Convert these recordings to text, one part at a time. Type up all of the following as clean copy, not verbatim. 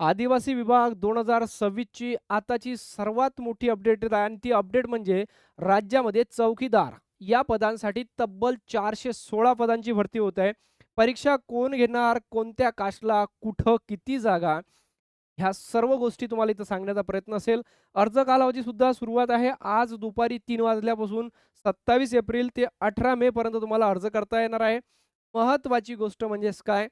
आदिवासी विभाग 2026 ची आताची सर्वात मोठी अपडेट आहे आणि ती अपडेट म्हणजे राज्यामध्ये चौकीदार या पदांसाठी तब्बल 416 पदांची भरती होत आहे. परीक्षा कोण घेणार, कोणत्या कास्टला, कुठं, किती जागा, ह्या सर्व गोष्टी तुम्हाला इथं सांगण्याचा प्रयत्न असेल. अर्ज कालावधी सुद्धा सुरुवात आहे आज दुपारी 3 वाजल्यापासून 27 एप्रिल ते 18 मे पर्यंत तुम्हाला अर्ज करता येणार आहे. महत्त्वाची गोष्ट म्हणजेच काय,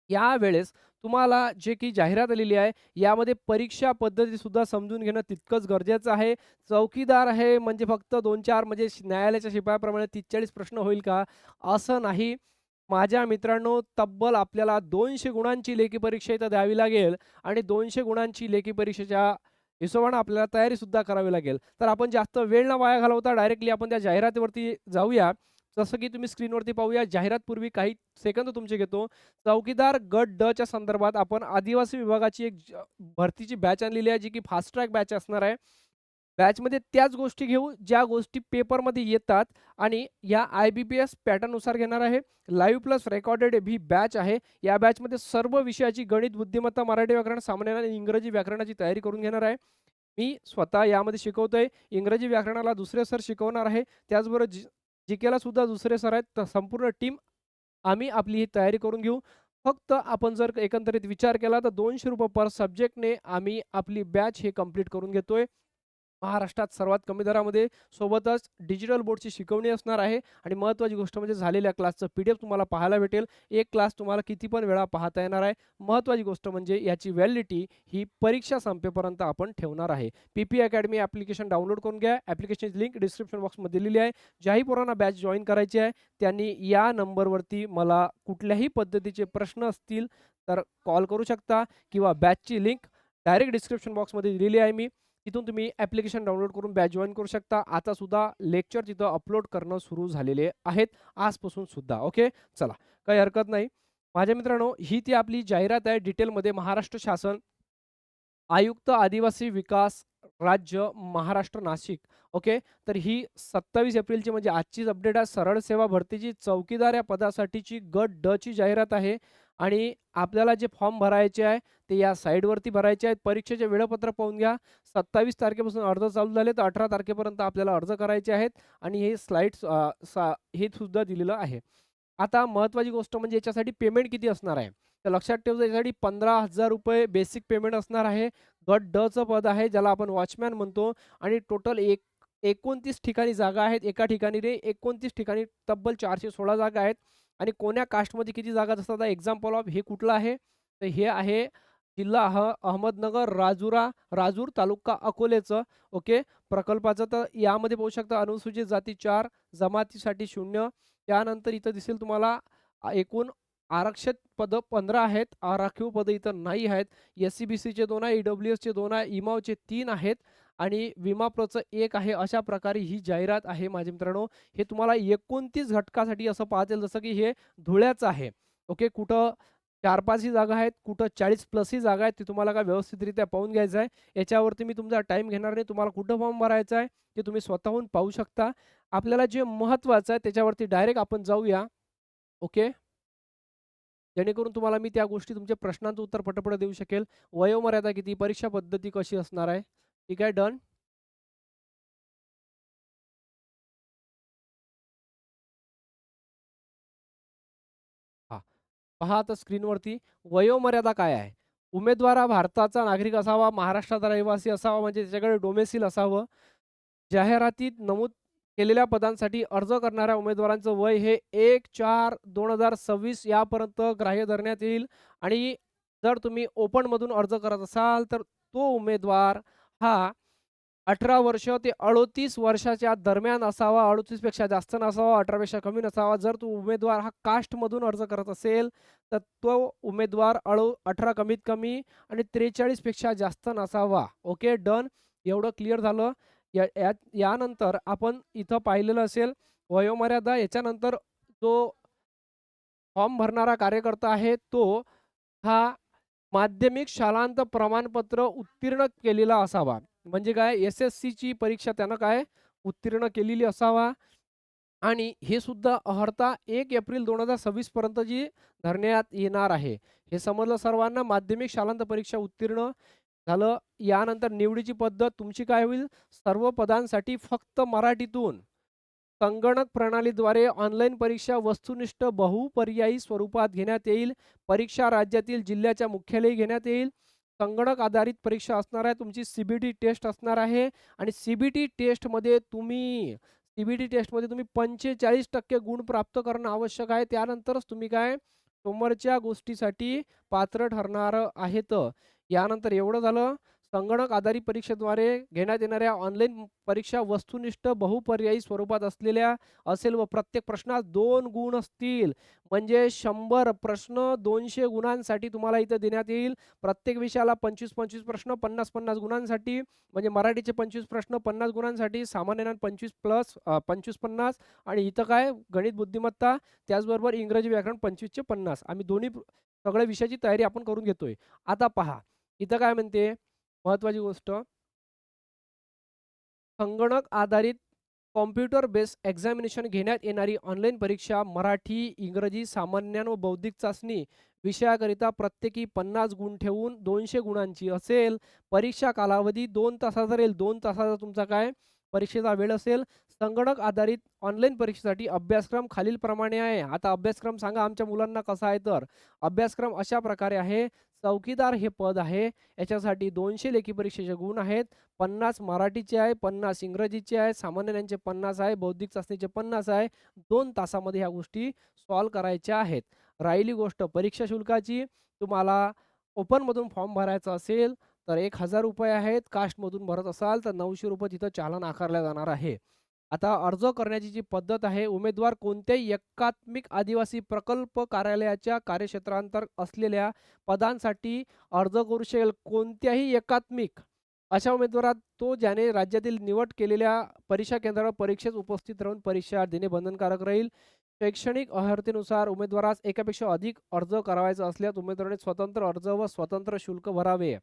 यावेळेस तुम्हाला जे की जाहिरात आलेली आहे, यामध्ये परीक्षा पद्धती सुद्धा समजून घेणं तितकंच गरजेचं आहे. चौकीदार आहे म्हणजे फक्त 2-4 म्हणजे न्यायालयाच्या शिपायाप्रमाणे 30-40 प्रश्न होईल का? असं नाही. माझ्या मित्रांनो, तब्बल आपल्याला 200 गुणांची लेखी परीक्षा इथं द्यावी लागेल आणि 200 गुणांची लेखी परीक्षेच्या हिशोबाने आपल्याला तयारीसुद्धा करावी लागेल. तर आपण जास्त वेळ न वाया घालवता डायरेक्टली आपण त्या जाहिरातीवरती जाऊया. जसं की तुम्ही स्क्रीनवरती पाहूया, जाहिरातपूर्वी काही सेकंद तुमचे घेतो. चौकीदार गट ड च्या संदर्भात आपण आदिवासी विभागाची एक भरतीची बॅच आणलेली आहे, जी की फास्ट ट्रॅक बॅच असणार आहे. बॅचमध्ये त्याच गोष्टी घेऊ, ज्या गोष्टी पेपरमध्ये येतात आणि या IBPS पॅटर्ननुसार घेणार आहे. लाईव्ह प्लस रेकॉर्डेड ही बॅच आहे. या बॅचमध्ये सर्व विषयाची गणित, बुद्धिमत्ता, मराठी व्याकरण, सामान्य ज्ञान आणि इंग्रजी व्याकरणाची तयारी करून घेणार आहे. मी स्वतः यामध्ये शिकवतोय. इंग्रजी व्याकरणाला दुसरे सर शिकवणार आहे. त्याचबरोबर जी-केला सुद्धा दुसरे सर आहेत. तर संपूर्ण टीम आम्ही आपली ही तयारी करून घेऊ. फक्त आपण जर एकंदरीत विचार केला तर ₹200 पर सब्जेक्टने आम्ही आपली बॅच हे कंप्लीट करून घेतोय. महाराष्ट्रात सर्वात कमी दरामध्ये, सोबतच डिजिटल बोर्डची शिकवणी असणार आहे आणि महत्त्वाची गोष्ट म्हणजे झालेल्या क्लासचं PDF तुम्हाला पाहायला भेटेल. एक क्लास तुम्हाला किती पण वेळा पाहता येणार आहे. महत्त्वाची गोष्ट म्हणजे याची व्हॅलिडिटी ही परीक्षा संपेपर्यंत आपण ठेवणार आहे. PP अकॅडमी ॲप्लिकेशन डाउनलोड करून घ्या. ॲप्लिकेशनची लिंक डिस्क्रिप्शन बॉक्समध्ये दिलेली आहे. ज्याही पोरांना बॅच जॉइन करायची आहे, त्यांनी या नंबरवरती मला कुठल्याही पद्धतीचे प्रश्न असतील तर कॉल करू शकता किंवा बॅचची लिंक डायरेक्ट डिस्क्रिप्शन बॉक्समध्ये दिलेली आहे मी. तिथून तुम्ही ॲप्लिकेशन डाउनलोड करून बॅच जॉइन करू शकता. आता सुद्धा लेक्चर तिथं अपलोड करणं सुरू झालेले आहेत आजपासून सुद्धा. ओके, चला काही हरकत नाही. माझ्या मित्रांनो, ही ती आपली जाहिरात आहे डिटेलमध्ये. महाराष्ट्र शासन आयुक्त आदिवासी विकास राज्य महाराष्ट्र नाशिक. ओके, तर ही 27 एप्रिलची म्हणजे आजचीच अपडेट आहे. सरळ सेवा भरतीची चौकीदार या पदासाठीची गट ड ची जाहिरात आहे आणि आपल्याला जे फॉर्म भरायचे आहे ते या साईडवरती भरायचे आहेत. परीक्षेचे वेळापत्रक पाहून घ्या. 27 तारखेपासून अर्ज चालू झाले तर 18 तारखेपर्यंत आपल्याला अर्ज करायचे आहेत आणि हे स्लाइड्स हे सुद्धा दिलेलं आहे. आता महत्त्वाची गोष्ट म्हणजे याच्यासाठी पेमेंट किती असणार आहे? तर लक्षात ठेवा, यासाठी ₹15,000 बेसिक पेमेंट असणार आहे. गट ड चं पद आहे ज्याला आपण वॉचमॅन म्हणतो आणि टोटल 29 ठिकाणी जागा आहेत. एका ठिकाणी रे 29 ठिकाणी तब्बल 416 जागा आहेत आणि कोण्या कास्टमध्ये किती जागा असतात? एक्झाम्पल ऑफ हे कुठलं आहे? तर हे आहे जिल्हा अहमदनगर, राजूर तालुका अकोलेचं. ओके, प्रकल्पाचं. तर यामध्ये पाहू शकता अनुसूचित जाती 4, जमातीसाठी 0. त्यानंतर इथं दिसेल तुम्हाला एकूण आरक्षित पदं 15 आहेत. आराखीव पदं इथं नाही आहेत. SC-BCचे 2 आहे, EWSचे 2 आहे, इमावचे 3 आहेत आणि विमा प्रोचं 1 आहे. अशा प्रकारे ही जाहिरात आहे माझ्या मित्रांनो. हे तुम्हाला 29 घटकासाठी असं पाहता येईल, जसं की हे धुळ्याचं आहे. ओके, कुठं 4-5 ही जागा आहेत, कुठं 40 प्लस ही जागा आहेत. ते तुम्हाला काय व्यवस्थितरित्या पाहून घ्यायचं आहे. याच्यावरती मी तुमचा टाईम घेणार नाही. तुम्हाला कुठं फॉर्म भरायचा आहे ते तुम्ही स्वतःहून पाहू शकता. आपल्याला जे महत्त्वाचं आहे त्याच्यावरती डायरेक्ट आपण जाऊया. ओके, जेणेकरून तुम्हाला मी त्या गोष्टी तुमच्या प्रश्नांचं उत्तर पटपट देऊ शकेल. वयोमर्यादा किती, परीक्षा पद्धती कशी असणार आहे. ठीक आहे, डन. हां, पहा आता स्क्रीनवरती वयोमर्यादा काय आहे. उमेदवार हा भारताचा नागरिक असावा, महाराष्ट्राचा रहिवासी असावा म्हणजे त्याच्याकडे डोमेसिल असावं. जाहिरातीत नमूद केलेल्या पदांसाठी अर्ज करणाऱ्या उमेदवारांचं वय हे 1/4/2026 यापर्यंत ग्राह्य धरण्यात येईल आणि जर तुम्ही ओपनमधून अर्ज करत असाल तर तो उमेदवार हा 18 वर्ष ते 38 वर्षाच्या दरम्यान असावा. 38 पेक्षा जास्त नसावा, 18 पेक्षा कमी नसावा. जर तो उमेदवार हा कास्टमधून अर्ज करत असेल तर तो उमेदवार 18 कमीत कमी आणि 43 पेक्षा जास्त नसावा. Okay, done. एवढं क्लिअर झालं. यानंतर आपण इथं पाहिलेलं असेल वयोमर्यादा. याच्यानंतर जो फॉर्म भरणारा कार्यकर्ता आहे तो हा माध्यमिक शालांत प्रमाणपत्र उत्तीर्ण केलेला असावा. म्हणजे काय, SSCची परीक्षा त्यानं काय उत्तीर्ण केलेली असावा आणि हे सुद्धा अर्हता 1 एप्रिल 2026 पर्यंत जी धरण्यात येणार आहे. हे समजलं सर्वांना. माध्यमिक शालांत परीक्षा उत्तीर्ण झालं. यानंतर निवडीची पद्धत तुमची काय होईल? सर्व पदांसाठी फक्त मराठीतून संगणक प्रणालीद्वारे ऑनलाईन परीक्षा वस्तुनिष्ठ बहुपर्यायी स्वरूपात घेण्यात येईल. परीक्षा राज्यातील जिल्ह्याच्या मुख्यालयी घेण्यात येईल. संगणक आधारित परीक्षा असणार आहे. तुमची सीबीटी टेस्ट असणार आहे आणि सीबीटी टेस्टमध्ये तुम्ही 45% गुण प्राप्त करणं आवश्यक आहे. त्यानंतरच तुम्ही काय समोरच्या गोष्टीसाठी पात्र ठरणार आहेत. यानंतर एवढं झालं. संगणक आधारित परीक्षेद्वारे घेण्यात येणाऱ्या ऑनलाईन परीक्षा वस्तुनिष्ठ बहुपर्यायी स्वरूपात असेल व प्रत्येक प्रश्नात 2 गुण असतील. म्हणजे 100 प्रश्न 200 गुणांसाठी तुम्हाला इथं देण्यात येईल. प्रत्येक विषयाला 25-25 प्रश्न 50-50 गुणांसाठी, म्हणजे मराठीचे 25 प्रश्न 50 गुणांसाठी, सामान्य ज्ञान 25 प्लस 25-50 आणि इथं काय गणित बुद्धिमत्ता, त्याचबरोबर इंग्रजी व्याकरण 25चे 50. आम्ही दोन्ही सगळ्या विषयाची तयारी आपण करून घेतोय. आता पहा, इथं काय म्हणते महत्त्वाची गोष्ट, संगणक आधारित कॉम्प्युटर बेस्ड एक्झामिनेशन घेण्यात येणारी ऑनलाईन परीक्षा मराठी, इंग्रजी, सामान्य ज्ञान व बौद्धिक चाचणी विषयाकरिता प्रत्येकी 50 गुण ठेवून 200 गुणांची असेल. परीक्षा कालावधी 2 तासाचा राहील. 2 तासाचा तुमचा काय परीक्षेचा वेळ असेल. संगणक आधारित ऑनलाईन परीक्षेसाठी अभ्यासक्रम खालीलप्रमाणे आहे. आता अभ्यासक्रम सांगा आमच्या मुलांना कसा आहे तर. अभ्यासक्रम अशा प्रकारे आहे. चौकीदार हे पद आहे. याच्यासाठी 200 लेखी परीक्षेचे गुण आहेत. 50 मराठीचे आहे, 50 इंग्रजीचे आहे, सामान्य ज्ञानचे 50 आहे, बौद्धिक चाचणीचे 50 आहे. 2 तासामध्ये ह्या गोष्टी सॉल्व्ह करायच्या आहेत. राहिली गोष्ट परीक्षा शुल्काची. तुम्हाला ओपनमधून फॉर्म भरायचा असेल तर ₹1000 आहेत. कास्टमधून भरत असाल तर ₹900 तिथं चालान आकारल्या जाणार आहे. आता अर्ज करण्याची जी पद्धत आहे, उमेदवार कोणत्याही एकात्मिक आदिवासी प्रकल्प कार्यालयाच्या कार्यक्षेत्रांतर्गत असलेल्या पदांसाठी अर्ज करू शकेल. कोणत्याही एकात्मिक अशा उमेदवारात तो ज्याने राज्यातील निवड केलेल्या परीक्षा केंद्रावर परीक्षेस उपस्थित राहून परीक्षा देणे बंधनकारक राहील. शैक्षणिक अर्हतेनुसार उमेदवारास एकापेक्षा अधिक अर्ज करावायचा असल्यास उमेदवाराने स्वतंत्र अर्ज व स्वतंत्र शुल्क भरावे.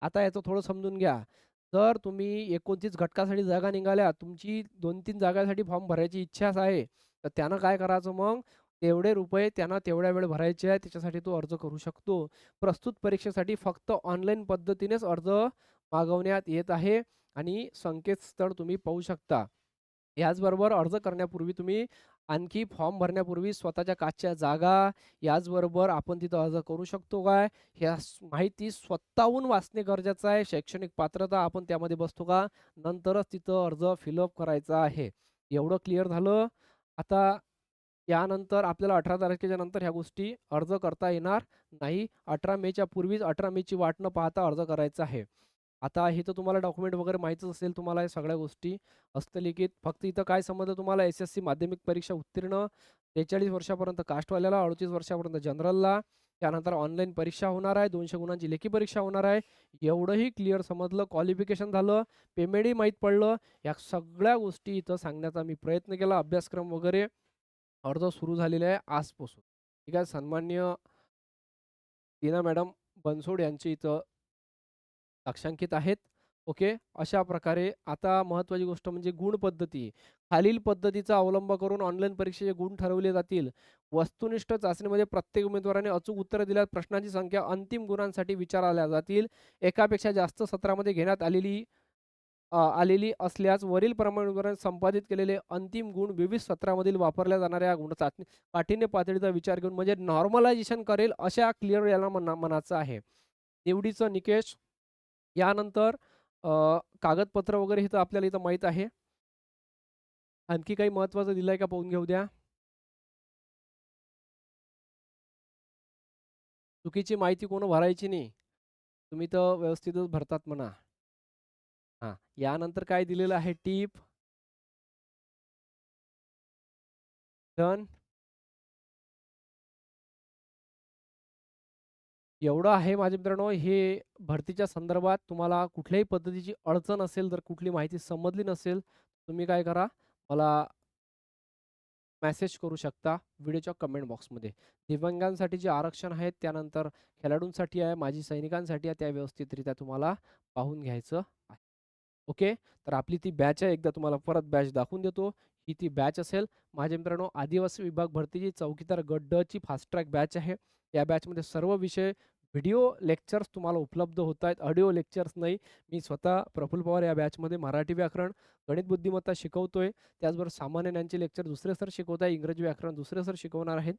आता याचं थोडं समजून घ्या. जर तुम्ही 29 घटकासाठी जागा निघाल्या, तुमची 2-3 जागांसाठी फॉर्म भरायची इच्छाच आहे, तर त्यानं काय करायचं मग? तेवढे रुपये त्यांना तेवढ्या वेळ भरायचे आहे. त्याच्यासाठी तो अर्ज करू शकतो. प्रस्तुत परीक्षेसाठी फक्त ऑनलाईन पद्धतीनेच अर्ज मागवण्यात येत आहे आणि संकेतस्थळ तुम्ही पाहू शकता. याचबरोबर अर्ज करण्यापूर्वी तुम्ही आणखी फॉर्म भरण्यापूर्वी स्वतःच्या काचच्या जागा, याचबरोबर आपण तिथं अर्ज करू शकतो काय, ह्या माहिती स्वतःहून वाचणे गरजेचं आहे. शैक्षणिक पात्रता आपण त्यामध्ये बसतो का, नंतरच तिथं अर्ज फिलअप करायचा आहे. एवढं क्लिअर झालं. आता यानंतर आपल्याला 18 तारखेच्या नंतर ह्या गोष्टी अर्ज करता येणार नाही. 18 मेच्या पूर्वीच 18 मेची वाट न पाहता अर्ज करायचा आहे. आता हे तर तुम्हाला डॉक्युमेंट वगैरे माहीतच असेल तुम्हाला या सगळ्या गोष्टी हस्तलिखित. फक्त इथं काय समजलं तुम्हाला, एस-एस-सी माध्यमिक परीक्षा उत्तीर्ण, 43 वर्षापर्यंत कास्टवाल्याला, 38 वर्षापर्यंत जनरलला, त्यानंतर ऑनलाईन परीक्षा होणार आहे, 200 गुणांची लेखी परीक्षा होणार आहे. एवढंही क्लिअर समजलं, क्वालिफिकेशन झालं, पेमेंटही माहीत पडलं. या सगळ्या गोष्टी इथं सांगण्याचा मी प्रयत्न केला. अभ्यासक्रम वगैरे अर्ज सुरू झालेले आहे आजपासून. ठीक आहे. सन्माननीय टीना मॅडम बनसोड यांची इथं साक्षांकित आहेत. ओके. अशा प्रकारे आता महत्त्वाची गोष्ट म्हणजे गुण पद्धती. खालील पद्धतीचा अवलंब करून ऑनलाईन परीक्षेचे गुण ठरवले जातील. वस्तुनिष्ठ चाचणीमध्ये प्रत्येक उमेदवाराने अचूक उत्तरं दिल्यास प्रश्नांची संख्या अंतिम गुणांसाठी विचारल्या जातील. एकापेक्षा जास्त सत्रामध्ये घेण्यात आलेली असल्यास वरील प्रमाणे उमेदवारांनी संपादित केलेले अंतिम गुण विविध सत्रामधील वापरल्या जाणाऱ्या गुण चाचणी काठिण्य पातळीचा विचार घेऊन म्हणजे नॉर्मलायझेशन करेल अशा क्लिअर याला म्हणायचं आहे. निवडीचं निकष यानंतर कागदपत्र वगैरे हे तर आपल्याला इथं माहीत आहे. आणखी काही महत्त्वाचं दिलंय का पाहून घेऊ द्या. चुकीची माहिती कोण भरायची नाही. तुम्ही तर व्यवस्थितच भरतात म्हणा. हां. यानंतर काय दिलेलं आहे टिप. डन. एवढं आहे माझे मित्रांनो, हे भरतीच्या संदर्भात तुम्हाला कुठल्याही पद्धतीची अडचण असेल, जर कुठली माहिती समजली नसेल, तुम्ही काय करा, मला मेसेज करू शकता व्हिडिओच्या कमेंट बॉक्समध्ये. दिव्यांगांसाठी जे आरक्षण आहे, त्यानंतर खेळाडूंसाठी आहे, माजी सैनिकांसाठी आहे, त्या व्यवस्थितरित्या तुम्हाला पाहून घ्यायचं आहे. ओके. तर आपली ती बॅच आहे. एकदा तुम्हाला परत बॅच दाखवून देतो. ही ती बॅच असेल. माझ्या मित्रांनो, आदिवासी विभाग भरतीची चौकीदार गट ड ची फास्ट ट्रॅक बॅच आहे. या बॅचमध्ये सर्व विषय व्हिडिओ लेक्चर्स तुम्हाला उपलब्ध होत आहेत, ऑडिओ लेक्चर्स नाही. मी स्वतः प्रफुल्ल पवार या बॅचमध्ये मराठी व्याकरण, गणित बुद्धिमत्ता शिकवतोय. त्याचबरोबर सामान्य ज्ञानचे लेक्चर दुसरे सर शिकवत आहे, इंग्रजी व्याकरण दुसरे सर शिकवणार आहेत.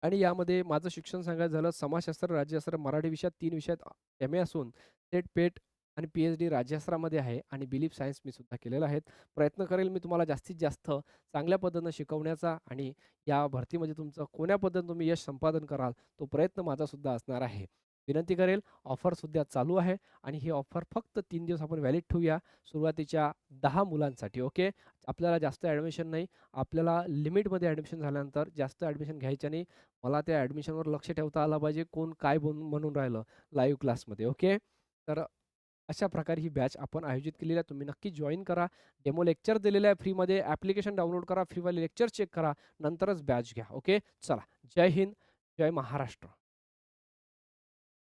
आणि यामध्ये माझं शिक्षण सांगायचं झालं समाजशास्त्र, राज्यशास्त्र, मराठी विषयात 3 विषयात एम-ए असून टेट, पेट आणि पी-एच-डी राज्यशास्त्रामध्ये आहे आणि बिलीफ सायन्स मी सुद्धा केलेला आहे. प्रयत्न करेल मी तुम्हाला जास्तीत जास्त चांगल्या पद्धतीनं शिकवण्याचा आणि या भरतीमध्ये तुमचं कोण्या पद्धतीने तुम्ही यश संपादन कराल, तो प्रयत्न माझा सुद्धा असणार आहे. विनंती करेल, ऑफर सुद्धा चालू आहे आणि ही ऑफर फक्त 3 दिवस आपण व्हॅलिड ठेवूया सुरुवातीच्या 10 मुलांसाठी. ओके. आपल्याला जास्त ॲडमिशन नाही. आपल्याला लिमिटमध्ये ॲडमिशन झाल्यानंतर जास्त ॲडमिशन घ्यायच्या नाही. मला त्या ॲडमिशनवर लक्ष ठेवता आलं पाहिजे, कोण काय म्हणून राहिलं लाईव्ह क्लासमध्ये. ओके. तर अशा प्रकारे ही बॅच आपण आयोजित केलेली आहे. तुम्ही नक्की जॉइन करा. डेमो लेक्चर दिलेलं आहे फ्रीमध्ये. ॲप्लिकेशन डाउनलोड करा, फ्रीवाले लेक्चर चेक करा, नंतरच बॅच घ्या. ओके. चला. जय हिंद, जय महाराष्ट्र.